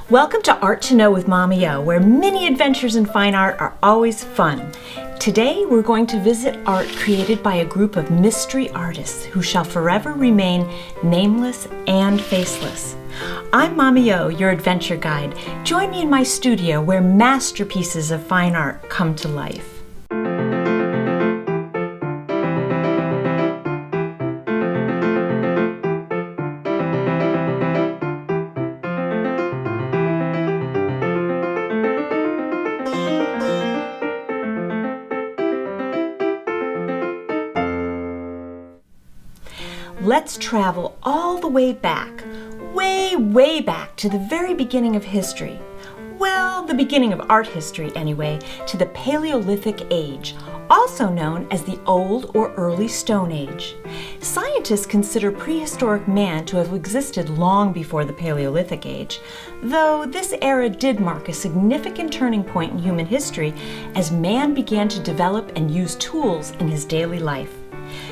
Welcome to Art to Know with Mommy O, where many adventures in fine art are always fun. Today we're going to visit art created by a group of mystery artists who shall forever remain nameless and faceless. I'm Mommy O, your adventure guide. Join me in my studio where masterpieces of fine art come to life. Let's travel all the way back, way back to the very beginning of history. Well, the beginning of art history anyway, to the Paleolithic Age, also known as the Old or Early Stone Age. Scientists consider prehistoric man to have existed long before the Paleolithic Age, though this era did mark a significant turning point in human history as man began to develop and use tools in his daily life.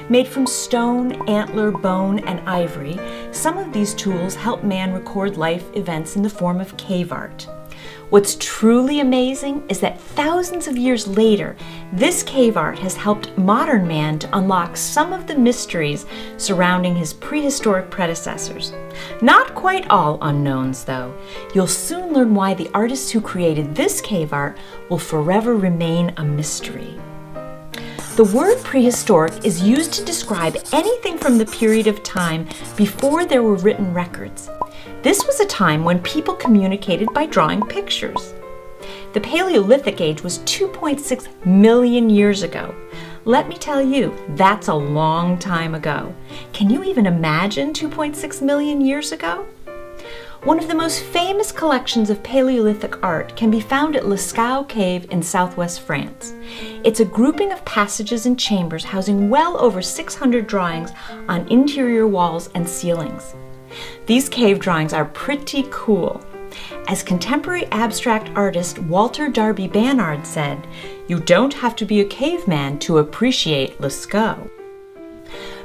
Made from stone, antler, bone, and ivory, some of these tools help man record life events in the form of cave art. What's truly amazing is that thousands of years later, this cave art has helped modern man to unlock some of the mysteries surrounding his prehistoric predecessors. Not quite all unknowns, though. You'll soon learn why the artists who created this cave art will forever remain a mystery. The word prehistoric is used to describe anything from the period of time before there were written records. This was a time when people communicated by drawing pictures. The Paleolithic Age was 2.6 million years ago. Let me tell you, that's a long time ago. Can you even imagine 2.6 million years ago? One of the most famous collections of Paleolithic art can be found at Lascaux Cave in southwest France. It's a grouping of passages and chambers housing well over 600 drawings on interior walls and ceilings. These cave drawings are pretty cool. As contemporary abstract artist Walter Darby Bannard said, "You don't have to be a caveman to appreciate Lascaux."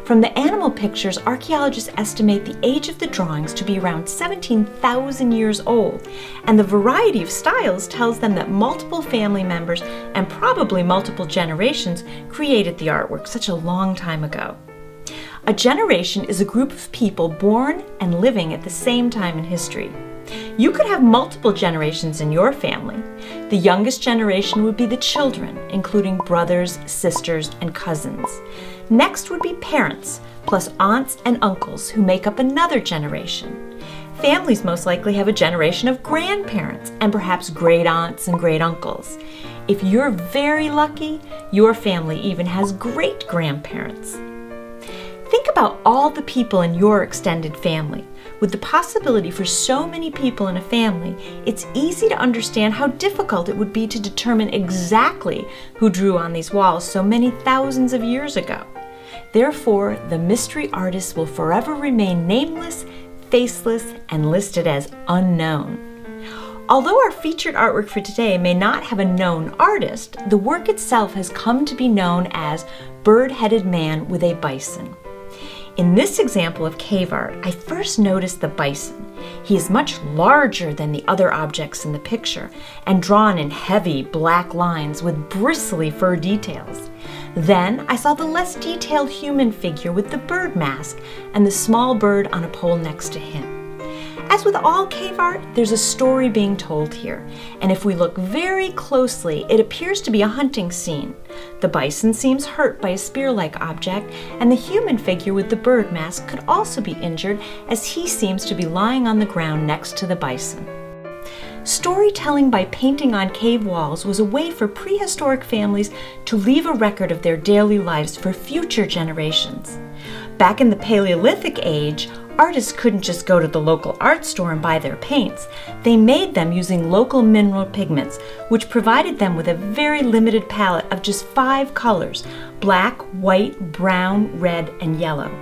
From the animal pictures, archaeologists estimate the age of the drawings to be around 17,000 years old, and the variety of styles tells them that multiple family members and probably multiple generations created the artwork such a long time ago. A generation is a group of people born and living at the same time in history. You could have multiple generations in your family. The youngest generation would be the children, including brothers, sisters, and cousins. Next would be parents, plus aunts and uncles who make up another generation. Families most likely have a generation of grandparents and perhaps great aunts and great uncles. If you're very lucky, your family even has great grandparents. Think about all the people in your extended family. With the possibility for so many people in a family, it's easy to understand how difficult it would be to determine exactly who drew on these walls so many thousands of years ago. Therefore, the mystery artists will forever remain nameless, faceless, and listed as unknown. Although our featured artwork for today may not have a known artist, the work itself has come to be known as Bird-Headed Man with a Bison. In this example of cave art, I first noticed the bison. He is much larger than the other objects in the picture and drawn in heavy black lines with bristly fur details. Then I saw the less detailed human figure with the bird mask and the small bird on a pole next to him. As with all cave art, there's a story being told here, and if we look very closely, it appears to be a hunting scene. The bison seems hurt by a spear-like object, and the human figure with the bird mask could also be injured as he seems to be lying on the ground next to the bison. Storytelling by painting on cave walls was a way for prehistoric families to leave a record of their daily lives for future generations. Back in the Paleolithic Age, artists couldn't just go to the local art store and buy their paints. They made them using local mineral pigments, which provided them with a very limited palette of just 5 colors: black, white, brown, red, and yellow.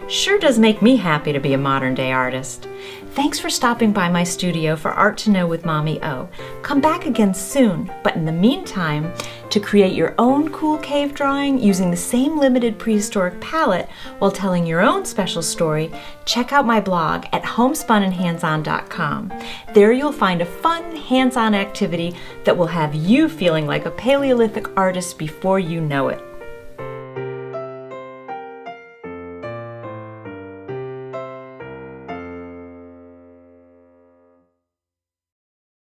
Sure does make me happy to be a modern-day artist. Thanks for stopping by my studio for Art to Know with Mommy O. Come back again soon, but in the meantime, to create your own cool cave drawing using the same limited prehistoric palette while telling your own special story, check out my blog at homespunandhandson.com. There you'll find a fun, hands-on activity that will have you feeling like a Paleolithic artist before you know it.